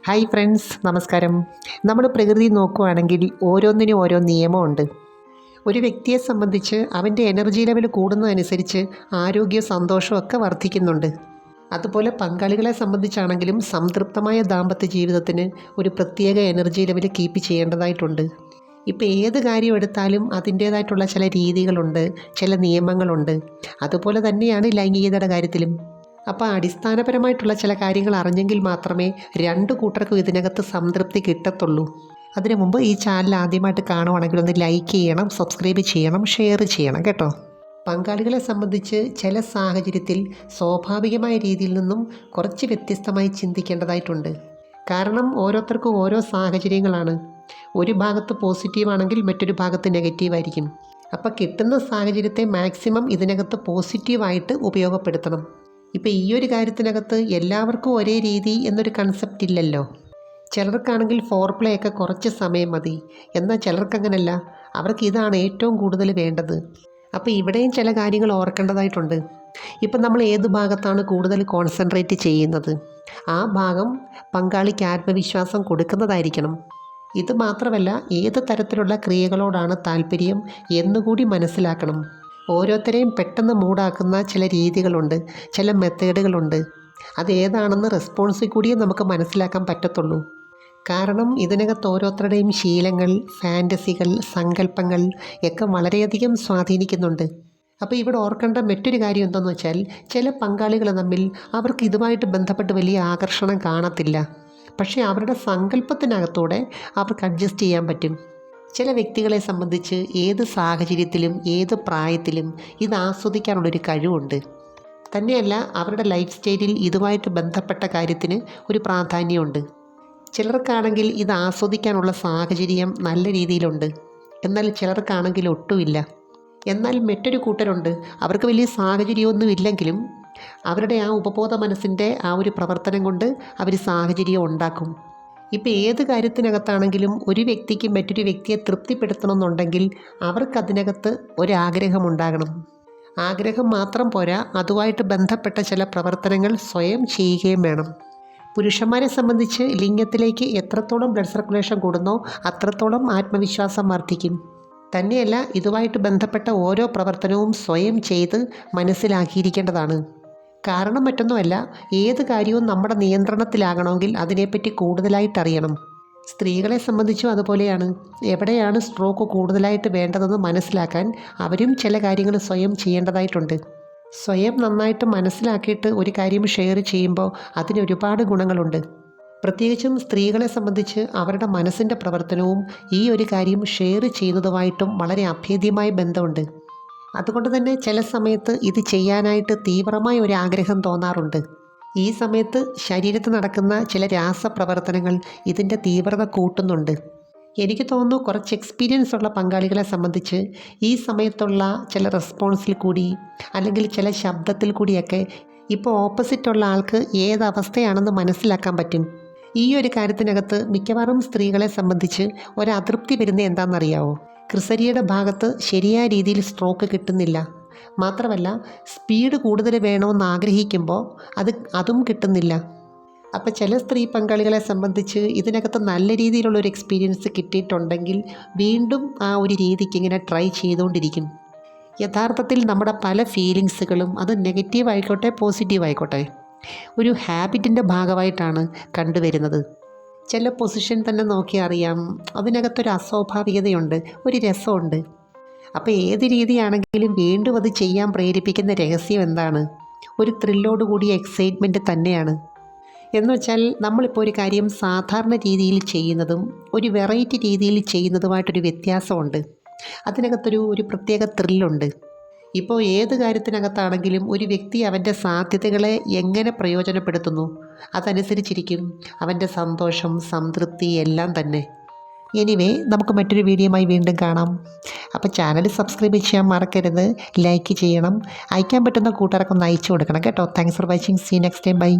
Hi friends, നമസ്കാരം. നമ്മൾ പ്രകൃതി നോക്കുകയാണെങ്കിൽ ഓരോന്നിനും ഓരോ നിയമമുണ്ട്. ഒരു വ്യക്തിയെ സംബന്ധിച്ച് അവൻ്റെ എനർജി ലെവൽ കൂടുന്നതനുസരിച്ച് ആരോഗ്യവും സന്തോഷവും ഒക്കെ വർദ്ധിക്കുന്നുണ്ട്. അതുപോലെ പങ്കാളികളെ സംബന്ധിച്ചാണെങ്കിലും സംതൃപ്തമായ ദാമ്പത്യ ജീവിതത്തിന് ഒരു പ്രത്യേക എനർജി ലെവൽ കീപ്പ് ചെയ്യേണ്ടതായിട്ടുണ്ട്. ഇപ്പോൾ ഏത് കാര്യം എടുത്താലും അതിൻ്റേതായിട്ടുള്ള ചില രീതികളുണ്ട്, ചില നിയമങ്ങളുണ്ട്. അതുപോലെ തന്നെയാണ് ലൈംഗികതയുടെ കാര്യത്തിലും. അപ്പോൾ അടിസ്ഥാനപരമായിട്ടുള്ള ചില കാര്യങ്ങൾ അറിഞ്ഞെങ്കിൽ മാത്രമേ രണ്ടു കൂട്ടർക്കും ഇതിനകത്ത് സംതൃപ്തി കിട്ടത്തുള്ളൂ. അതിനു മുമ്പ് ഈ ചാനൽ ആദ്യമായിട്ട് കാണുവാണെങ്കിൽ ഒന്ന് ലൈക്ക് ചെയ്യണം, സബ്സ്ക്രൈബ് ചെയ്യണം, ഷെയർ ചെയ്യണം കേട്ടോ. പങ്കാളികളെ സംബന്ധിച്ച് ചില സാഹചര്യത്തിൽ സ്വാഭാവികമായ രീതിയിൽ നിന്നും കുറച്ച് വ്യത്യസ്തമായി ചിന്തിക്കേണ്ടതായിട്ടുണ്ട്. കാരണം ഓരോരുത്തർക്കും ഓരോ സാഹചര്യങ്ങളാണ്. ഒരു ഭാഗത്ത് പോസിറ്റീവാണെങ്കിൽ മറ്റൊരു ഭാഗത്ത് നെഗറ്റീവായിരിക്കും. അപ്പോൾ കിട്ടുന്ന സാഹചര്യത്തെ മാക്സിമം ഇതിനകത്ത് പോസിറ്റീവായിട്ട് ഉപയോഗപ്പെടുത്തണം. ഇപ്പോൾ ഈ ഒരു കാര്യത്തിനകത്ത് എല്ലാവർക്കും ഒരേ രീതി എന്നൊരു കൺസെപ്റ്റ് ഇല്ലല്ലോ. ചിലർക്കാണെങ്കിൽ ഫോർപ്ലേ ഒക്കെ കുറച്ച് സമയം മതി, എന്നാൽ ചിലർക്കങ്ങനല്ല, അവർക്ക് ഇതാണ് ഏറ്റവും കൂടുതൽ വേണ്ടത്. അപ്പോൾ ഇവിടെയും ചില കാര്യങ്ങൾ ഓർക്കേണ്ടതായിട്ടുണ്ട്. ഇപ്പം നമ്മൾ ഏത് ഭാഗത്താണ് കൂടുതൽ കോൺസെൻട്രേറ്റ് ചെയ്യുന്നത്, ആ ഭാഗം പങ്കാളിക്ക് ആത്മവിശ്വാസം കൊടുക്കുന്നതായിരിക്കണം. ഇത് മാത്രമല്ല, ഏത് തരത്തിലുള്ള ക്രിയകളോടാണ് താല്പര്യം എന്നുകൂടി മനസ്സിലാക്കണം. ഓരോരുത്തരെയും പെട്ടെന്ന് മൂടാക്കുന്ന ചില രീതികളുണ്ട്, ചില മെത്തേഡുകളുണ്ട്. അതേതാണെന്ന് റെസ്പോൺസിൽ കൂടിയേ നമുക്ക് മനസ്സിലാക്കാൻ പറ്റത്തുള്ളൂ. കാരണം ഇതിനകത്ത് ഓരോരുത്തരുടെയും ശീലങ്ങൾ, ഫാൻറ്റസികൾ, സങ്കല്പങ്ങൾ ഒക്കെ വളരെയധികം സ്വാധീനിക്കുന്നുണ്ട്. അപ്പോൾ ഇവിടെ ഓർക്കേണ്ട മറ്റൊരു കാര്യം എന്താണെന്ന് വെച്ചാൽ, ചില പങ്കാളികൾ തമ്മിൽ അവർക്ക് ഇതുമായിട്ട് ബന്ധപ്പെട്ട് വലിയ ആകർഷണം കാണത്തില്ല. പക്ഷേ അവരുടെ സങ്കല്പത്തിനകത്തൂടെ അവർക്ക് അഡ്ജസ്റ്റ് ചെയ്യാൻ പറ്റും. ചില വ്യക്തികളെ സംബന്ധിച്ച് ഏത് സാഹചര്യത്തിലും ഏത് പ്രായത്തിലും ഇത് ആസ്വദിക്കാനുള്ളൊരു കഴിവുണ്ട്. തന്നെയല്ല, അവരുടെ ലൈഫ് സ്റ്റൈലിൽ ഇതുമായിട്ട് ബന്ധപ്പെട്ട കാര്യത്തിന് ഒരു പ്രാധാന്യമുണ്ട്. ചിലർക്കാണെങ്കിൽ ഇത് ആസ്വദിക്കാനുള്ള സാഹചര്യം നല്ല രീതിയിലുണ്ട്, എന്നാൽ ചിലർക്കാണെങ്കിൽ ഒട്ടുമില്ല. എന്നാൽ മറ്റൊരു കൂട്ടരുണ്ട്, അവർക്ക് വലിയ സാഹചര്യമൊന്നും ഇല്ലെങ്കിലും അവരുടെ ആ ഉപബോധ മനസ്സിൻ്റെ ആ ഒരു പ്രവർത്തനം കൊണ്ട് അവർ സാഹചര്യം ഉണ്ടാക്കും. ഇപ്പോൾ ഏത് കാര്യത്തിനകത്താണെങ്കിലും ഒരു വ്യക്തിക്ക് മറ്റൊരു വ്യക്തിയെ തൃപ്തിപ്പെടുത്തണമെന്നുണ്ടെങ്കിൽ അവർക്കതിനകത്ത് ഒരാഗ്രഹമുണ്ടാകണം. ആഗ്രഹം മാത്രം പോരാ, അതുമായിട്ട് ബന്ധപ്പെട്ട ചില പ്രവർത്തനങ്ങൾ സ്വയം ചെയ്യുകയും വേണം. പുരുഷന്മാരെ സംബന്ധിച്ച് ലിംഗത്തിലേക്ക് എത്രത്തോളം ബ്ലഡ് സർക്കുലേഷൻ കൂടുന്നോ അത്രത്തോളം ആത്മവിശ്വാസം വർദ്ധിക്കും. തന്നെയല്ല, ഇതുമായിട്ട് ബന്ധപ്പെട്ട ഓരോ പ്രവർത്തനവും സ്വയം ചെയ്ത് മനസ്സിലാക്കിയിരിക്കേണ്ടതാണ്. കാരണം മറ്റൊന്നുമല്ല, ഏത് കാര്യവും നമ്മുടെ നിയന്ത്രണത്തിലാകണമെങ്കിൽ അതിനെപ്പറ്റി കൂടുതലായിട്ട് അറിയണം. സ്ത്രീകളെ സംബന്ധിച്ചും അതുപോലെയാണ്. എവിടെയാണ് സ്ട്രോക്ക് കൂടുതലായിട്ട് വേണ്ടതെന്ന് മനസ്സിലാക്കാൻ അവരും ചില കാര്യങ്ങൾ സ്വയം ചെയ്യേണ്ടതായിട്ടുണ്ട്. സ്വയം നന്നായിട്ട് മനസ്സിലാക്കിയിട്ട് ഒരു കാര്യം ഷെയർ ചെയ്യുമ്പോൾ അതിന് ഒരുപാട് ഗുണങ്ങളുണ്ട്. പ്രത്യേകിച്ചും സ്ത്രീകളെ സംബന്ധിച്ച് അവരുടെ മനസ്സിൻ്റെ പ്രവർത്തനവും ഈ ഒരു കാര്യം ഷെയർ ചെയ്യുന്നതുമായിട്ടും വളരെ അഭേദ്യമായ ബന്ധമുണ്ട്. അതുകൊണ്ട് തന്നെ ചില സമയത്ത് ഇത് ചെയ്യാനായിട്ട് തീവ്രമായ ഒരു ആഗ്രഹം തോന്നാറുണ്ട്. ഈ സമയത്ത് ശരീരത്ത് നടക്കുന്ന ചില രാസപ്രവർത്തനങ്ങൾ ഇതിൻ്റെ തീവ്രത കൂട്ടുന്നുണ്ട്. എനിക്ക് തോന്നുന്നു കുറച്ച് എക്സ്പീരിയൻസ് ഉള്ള പങ്കാളികളെ സംബന്ധിച്ച് ഈ സമയത്തുള്ള ചില റെസ്പോൺസിൽ കൂടി അല്ലെങ്കിൽ ചില ശബ്ദത്തിൽ കൂടിയൊക്കെ ഇപ്പോൾ ഓപ്പോസിറ്റുള്ള ആൾക്ക് ഏതവസ്ഥയാണെന്ന് മനസ്സിലാക്കാൻ പറ്റും. ഈ ഒരു കാര്യത്തിനകത്ത് മിക്കവാറും സ്ത്രീകളെ സംബന്ധിച്ച് ഒരതൃപ്തി വരുന്നത് എന്താണെന്നറിയാവോ? ക്രിസരിയുടെ ഭാഗത്ത് ശരിയായ രീതിയിൽ സ്ട്രോക്ക് കിട്ടുന്നില്ല. മാത്രമല്ല, സ്പീഡ് കൂടുതൽ വേണമെന്ന് ആഗ്രഹിക്കുമ്പോൾ അതും കിട്ടുന്നില്ല. അപ്പോൾ ചില സ്ത്രീ പങ്കാളികളെ സംബന്ധിച്ച് ഇതിനകത്ത് നല്ല രീതിയിലുള്ളൊരു എക്സ്പീരിയൻസ് കിട്ടിയിട്ടുണ്ടെങ്കിൽ വീണ്ടും ആ ഒരു രീതിക്ക് ഇങ്ങനെ ട്രൈ ചെയ്തുകൊണ്ടിരിക്കും. യഥാർത്ഥത്തിൽ നമ്മുടെ പല ഫീലിങ്സുകളും അത് നെഗറ്റീവ് ആയിക്കോട്ടെ പോസിറ്റീവ് ആയിക്കോട്ടെ ഒരു ഹാബിറ്റിൻ്റെ ഭാഗമായിട്ടാണ് കണ്ടുവരുന്നത്. ചില പൊസിഷൻ തന്നെ നോക്കി അറിയാം, അതിനകത്തൊരു അസ്വാഭാവികതയുണ്ട്, ഒരു രസമുണ്ട്. അപ്പോൾ ഏത് രീതിയാണെങ്കിലും വീണ്ടും അത് ചെയ്യാൻ പ്രേരിപ്പിക്കുന്ന രഹസ്യം എന്താണ്? ഒരു ത്രില്ലോട് കൂടിയ എക്സൈറ്റ്മെൻറ്റ് തന്നെയാണ്. എന്നുവെച്ചാൽ നമ്മളിപ്പോൾ ഒരു കാര്യം സാധാരണ രീതിയിൽ ചെയ്യുന്നതും ഒരു വെറൈറ്റി രീതിയിൽ ചെയ്യുന്നതുമായിട്ടൊരു വ്യത്യാസമുണ്ട്. അതിനകത്തൊരു പ്രത്യേക ത്രില്ലുണ്ട്. ഇപ്പോൾ ഏത് കാര്യത്തിനകത്താണെങ്കിലും ഒരു വ്യക്തി അവൻ്റെ സാധ്യതകളെ എങ്ങനെ പ്രയോജനപ്പെടുത്തുന്നു അതനുസരിച്ചിരിക്കും അവൻ്റെ സന്തോഷം, സംതൃപ്തി എല്ലാം തന്നെ. എനിവേ, നമുക്ക് മറ്റൊരു വീഡിയോയുമായി വീണ്ടും കാണാം. അപ്പോൾ ചാനൽ സബ്സ്ക്രൈബ് ചെയ്യാൻ മറക്കരുത്, ലൈക്ക് ചെയ്യണം, അയക്കാൻ പറ്റുന്ന കൂട്ടുകാർക്കൊന്ന് അയച്ചു കൊടുക്കണം കേട്ടോ. Thanks for watching. See next time. By.